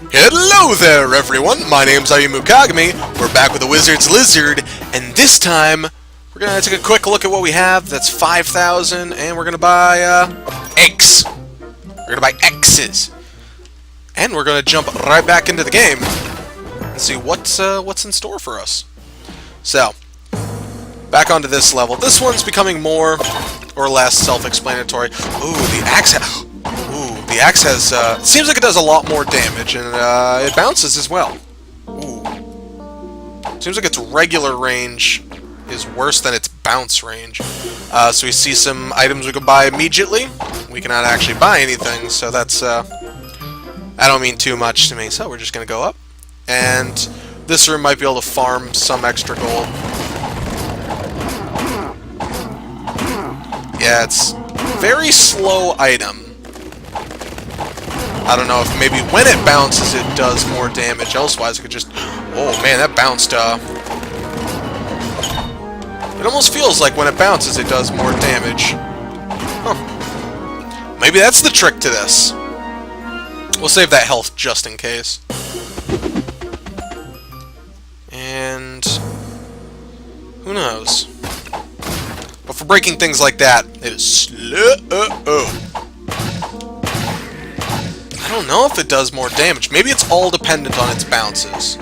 Hello there, everyone! My name's Ayumu Kagami. We're back with the Wizard's Lizard, and this time we're gonna take a quick look at what we have. That's 5,000, and we're gonna buy eggs. We're gonna buy X's, and we're gonna jump right back into the game and see what's in store for us. So, back onto this level. This one's becoming more or less self-explanatory. Ooh, the axe. The axe has, seems like it does a lot more damage, and it bounces as well. Ooh. Seems like its regular range is worse than its bounce range. So we see some items we can buy immediately. We cannot actually buy anything, so that's, I don't mean too much to me. So we're just going to go up. And this room might be able to farm some extra gold. Yeah, it's very slow item. I don't know if maybe when it bounces it does more damage, elsewise it could just... Oh man, that bounced, It almost feels like when it bounces it does more damage. Huh. Maybe that's the trick to this. We'll save that health just in case. And... who knows? But for breaking things like that, it is slow. I don't know if it does more damage. Maybe it's all dependent on its bounces.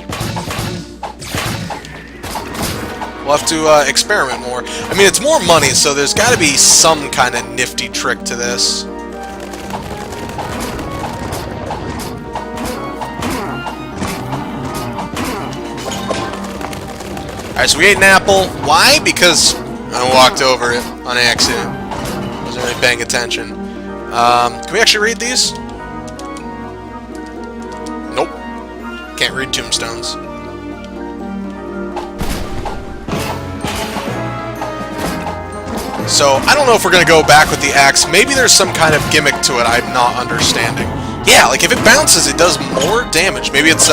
We'll have to experiment more. I mean, it's more money, so there's got to be some kind of nifty trick to this. Alright, so we ate an apple. Why? Because I walked over it on accident. Wasn't really paying attention. Can we actually read these? Nope. Can't read tombstones. So, I don't know if we're going to go back with the axe. Maybe there's some kind of gimmick to it I'm not understanding. Yeah, like if it bounces, it does more damage. Maybe it's,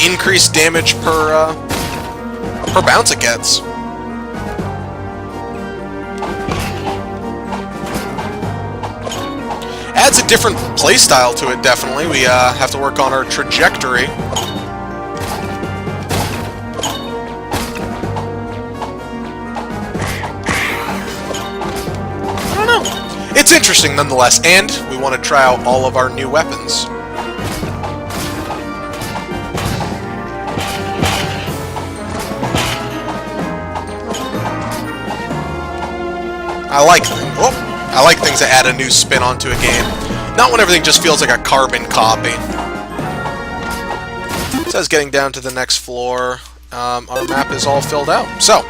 increased damage per bounce it gets. Adds a different playstyle to it, definitely. We have to work on our trajectory. I don't know. It's interesting nonetheless, and we want to try out all of our new weapons. I like things that add a new spin onto a game. Not when everything just feels like a carbon copy. It says getting down to the next floor. Our map is all filled out. So,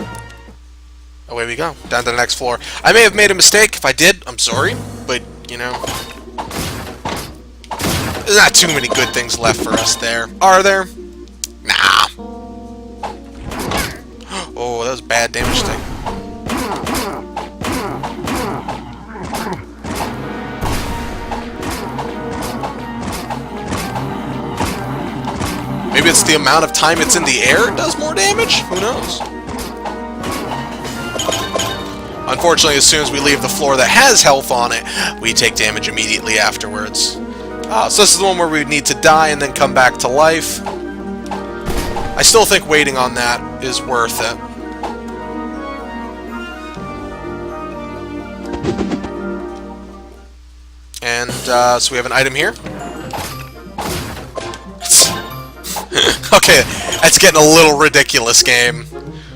away we go. Down to the next floor. I may have made a mistake. If I did, I'm sorry. But, you know, there's not too many good things left for us there. Are there? Nah. Oh, that was bad damage thing. Maybe it's the amount of time it's in the air it does more damage? Who knows? Unfortunately, as soon as we leave the floor that has health on it, we take damage immediately afterwards. So this is the one where we need to die and then come back to life. I still think waiting on that is worth it. And so we have an item here. Okay, that's getting a little ridiculous, game.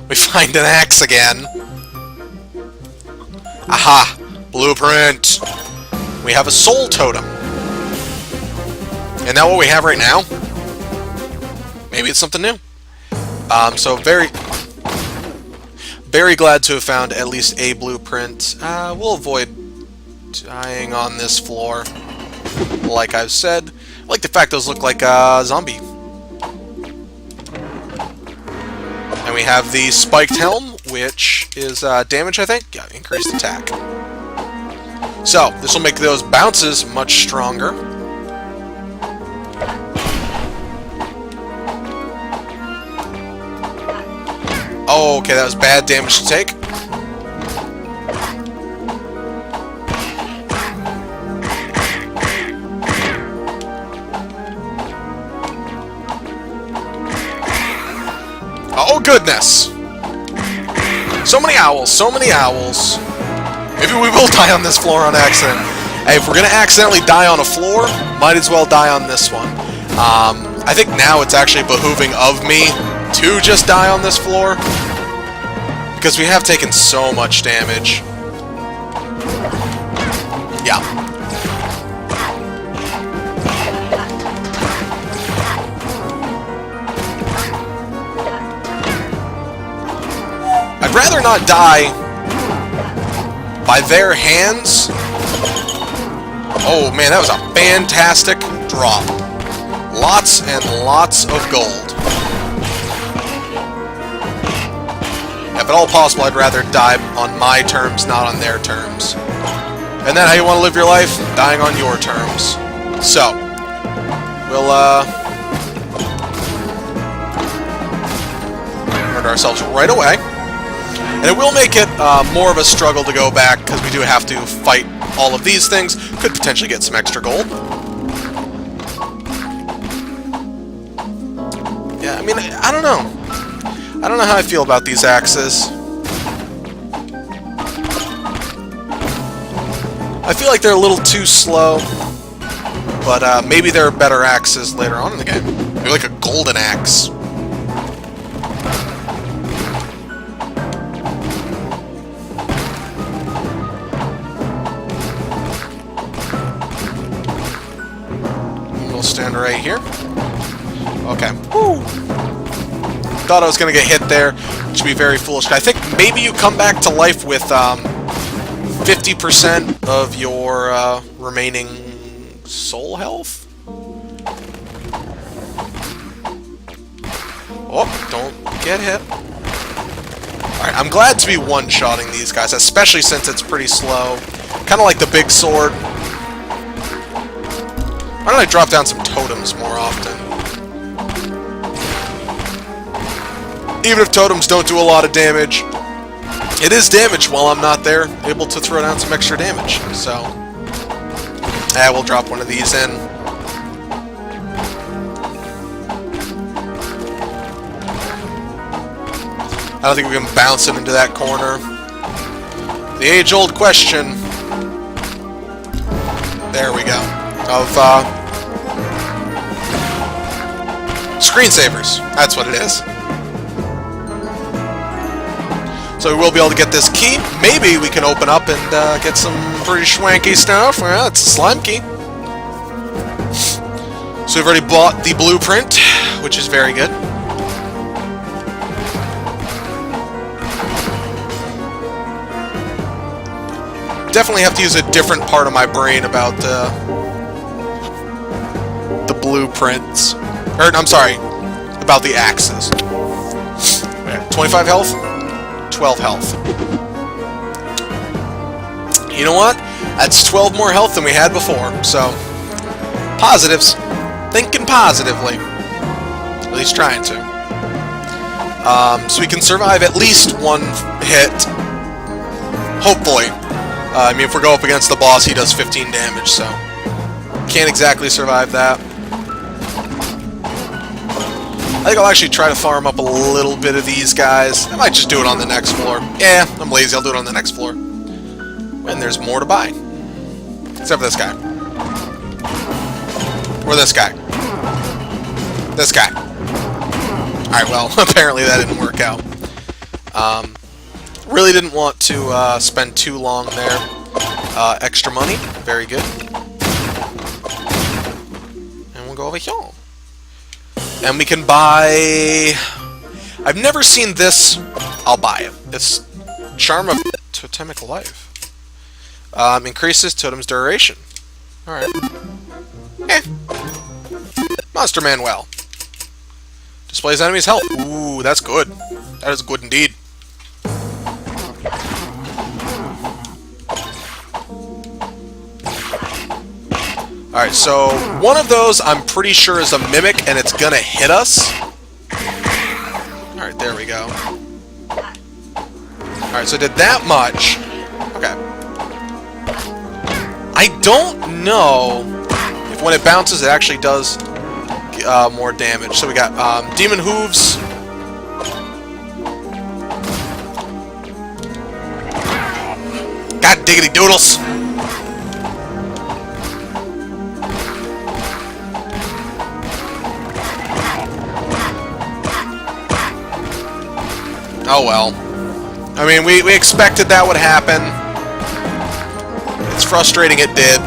We find an axe again. Aha! Blueprint! We have a soul totem. Isn't that what we have right now? Maybe it's something new. So very glad to have found at least a blueprint. We'll avoid dying on this floor. Like I've said. I like the fact those look like a zombie. And we have the spiked helm, which is damage, I think? Yeah, increased attack. So, this will make those bounces much stronger. Oh, okay, that was bad damage to take. Oh, goodness. So many owls, so many owls. Maybe we will die on this floor on accident. Hey, if we're going to accidentally die on a floor, might as well die on this one. I think now it's actually behooving of me to just die on this floor, because we have taken so much damage. Yeah. I'd rather not die by their hands. Oh man, that was a fantastic drop. Lots and lots of gold. If at all possible, I'd rather die on my terms, not on their terms. And then how you want to live your life? Dying on your terms. So, we'll hurt ourselves right away. And it will make it more of a struggle to go back, because we do have to fight all of these things. Could potentially get some extra gold. Yeah, I mean, I don't know. I don't know how I feel about these axes. I feel like they're a little too slow, but maybe there are better axes later on in the game. Maybe like a golden axe. We'll stand right here. Okay. Woo! Thought I was going to get hit there, which would be very foolish. I think maybe you come back to life with 50% of your remaining soul health? Oh, don't get hit. Alright, I'm glad to be one-shotting these guys, especially since it's pretty slow. Kind of like the big sword. Why don't I drop down some totems more often? Even if totems don't do a lot of damage, it is damage while I'm not there, able to throw down some extra damage. So, yeah, we'll drop one of these in. I don't think we can bounce it into that corner. The age-old question. There we go. Of, screensavers. That's what it is. So we will be able to get this key. Maybe we can open up and get some pretty schwanky stuff. Well, it's a slime key. So we've already bought the blueprint, which is very good. Definitely have to use a different part of my brain about the blueprints. Or, I'm sorry, about the axes. 25 health? 12 health. You know what? That's 12 more health than we had before, so positives. Thinking positively. At least trying to. So we can survive at least one hit. Hopefully. I mean, if we go up against the boss, he does 15 damage, so can't exactly survive that. I think I'll actually try to farm up a little bit of these guys. I might just do it on the next floor. Yeah, I'm lazy. I'll do it on the next floor. When there's more to buy. Except for this guy. Or this guy. This guy. Alright, well, apparently that didn't work out. Really didn't want to spend too long there. Extra money. Very good. And we'll go over here. And we can buy... I've never seen this. I'll buy it. It's Charm of Totemic Life. Increases totem's duration. Alright. Monster Manuel. Displays enemies' health. Ooh, that's good. That is good indeed. Alright, so one of those I'm pretty sure is a mimic and it's gonna hit us. Alright, there we go. Alright, so I did that much. Okay. I don't know if when it bounces it actually does more damage. So we got Demon Hooves. God diggity doodles! Oh well. I mean, we expected that would happen. It's frustrating it did.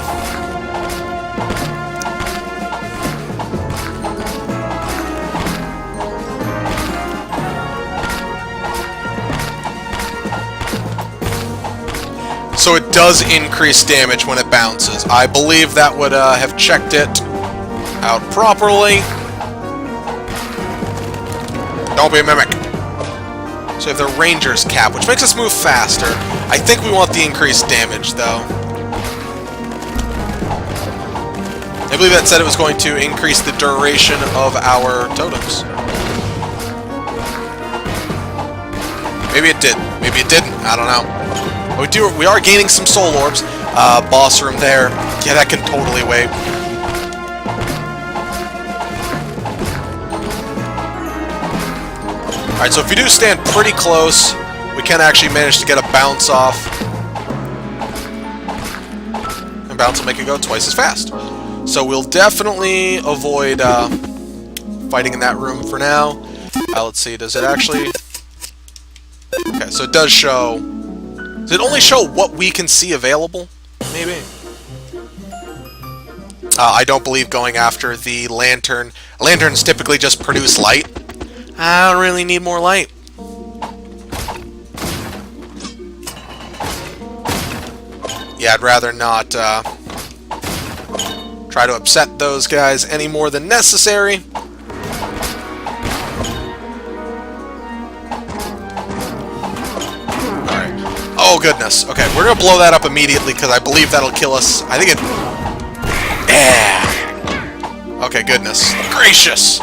So it does increase damage when it bounces. I believe that would have checked it out properly. Don't be a mimic. So we have the Ranger's Cap, which makes us move faster. I think we want the increased damage, though. I believe that said it was going to increase the duration of our totems. Maybe it did. Maybe it didn't. I don't know. We are gaining some soul orbs. Boss room there. Yeah, that can totally wait. Alright, so if you do stand pretty close, we can actually manage to get a bounce off. And bounce will make it go twice as fast. So we'll definitely avoid fighting in that room for now. Let's see, does it actually... Okay, so it does show... Does it only show what we can see available? Maybe. I don't believe going after the lantern. Lanterns typically just produce light. I don't really need more light. Yeah, I'd rather not try to upset those guys any more than necessary. Oh, goodness. Okay, we're going to blow that up immediately because I believe that'll kill us. I think it... Yeah! Okay, goodness. Gracious!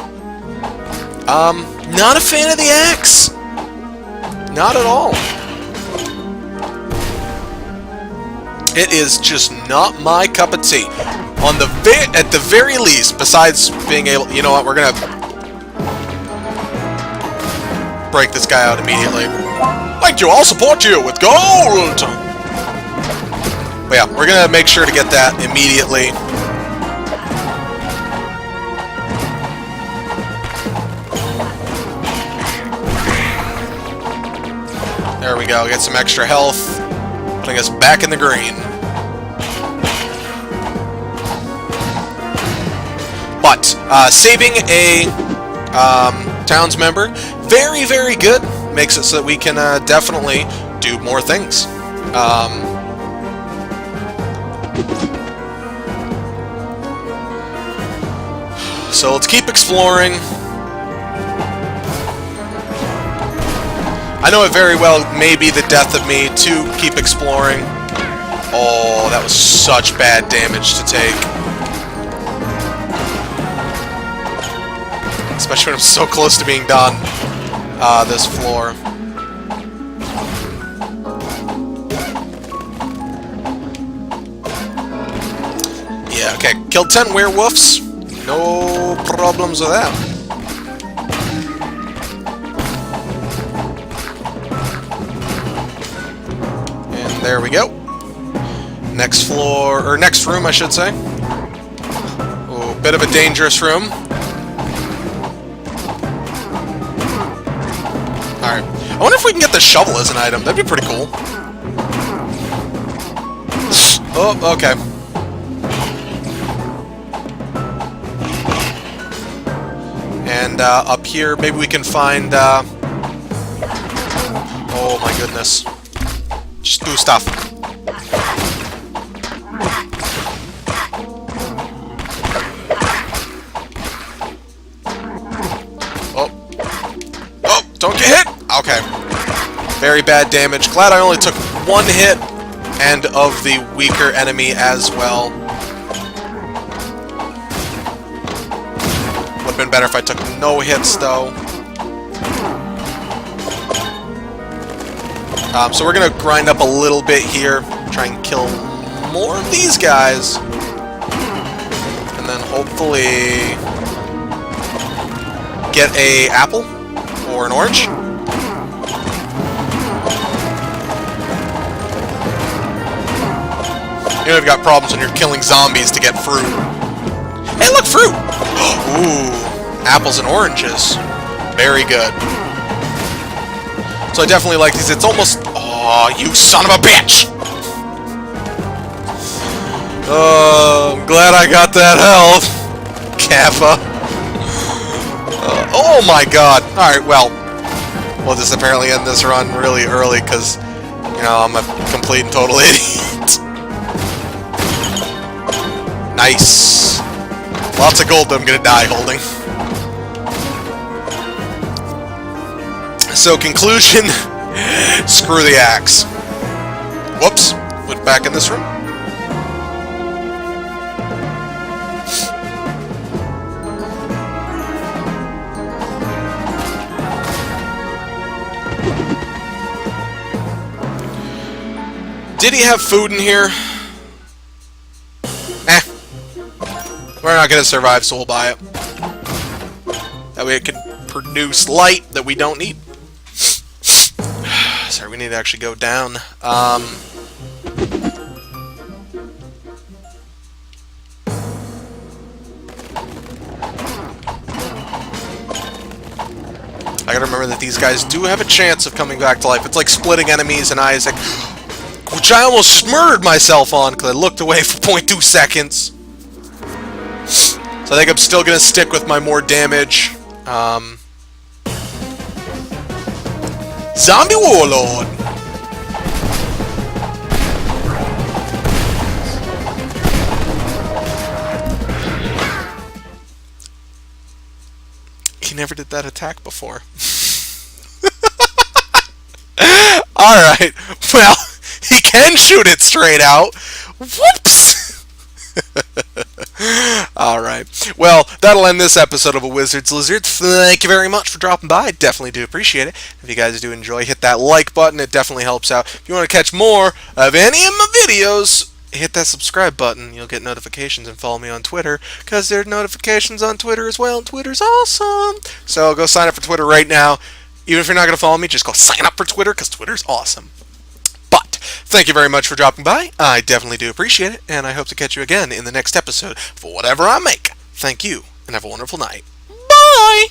Not a fan of the axe! Not at all. It is just not my cup of tea. At the very least, besides being able... You know what, we're going to break this guy out immediately. Thank you, I'll support you with gold! But yeah, we're gonna make sure to get that immediately. There we go, get some extra health, putting us back in the green. But, saving a towns member, very, very good. Makes it so that we can definitely do more things. So let's keep exploring. I know it very well may be the death of me to keep exploring. Oh, that was such bad damage to take. Especially when I'm so close to being done. This floor. Yeah, okay. Killed 10 werewolves. No problems with that. And there we go. Next floor, or next room, I should say. Oh, bit of a dangerous room. Alright. I wonder if we can get the shovel as an item. That'd be pretty cool. Oh, okay. And up here, maybe we can find... Oh my goodness. Just do stuff. Don't get hit! Okay. Very bad damage. Glad I only took one hit, and of the weaker enemy as well. Would have been better if I took no hits, though. So we're gonna grind up a little bit here. Try and kill more of these guys. And then hopefully... get a apple? Or an orange. You know you've got problems when you're killing zombies to get fruit. Hey, look, fruit! Ooh, apples and oranges. Very good. So I definitely like these. It's almost... Oh, you son of a bitch! I'm glad I got that health. Kappa. Oh my god. Alright, well. We'll just apparently end this run really early because, you know, I'm a complete and total idiot. Nice. Lots of gold that I'm gonna die holding. So, conclusion. Screw the axe. Whoops. Went back in this room. Did he have food in here? Eh. We're not gonna survive, so we'll buy it. That way it can produce light that we don't need. Sorry, we need to actually go down. I gotta remember that these guys do have a chance of coming back to life. It's like splitting enemies and Isaac, which I almost murdered myself on because I looked away for 0.2 seconds. So I think I'm still gonna stick with my more damage. Zombie Warlord! He never did that attack before. Alright, well, he can shoot it straight out. Whoops! Alright, well, that'll end this episode of A Wizard's Lizard. Thank you very much for dropping by. Definitely do appreciate it. If you guys do enjoy, hit that like button. It definitely helps out. If you want to catch more of any of my videos, hit that subscribe button. You'll get notifications and follow me on Twitter, because there are notifications on Twitter as well, and Twitter's awesome. So go sign up for Twitter right now. Even if you're not going to follow me, just go sign up for Twitter, because Twitter's awesome. But thank you very much for dropping by. I definitely do appreciate it, and I hope to catch you again in the next episode for whatever I make. Thank you, and have a wonderful night. Bye!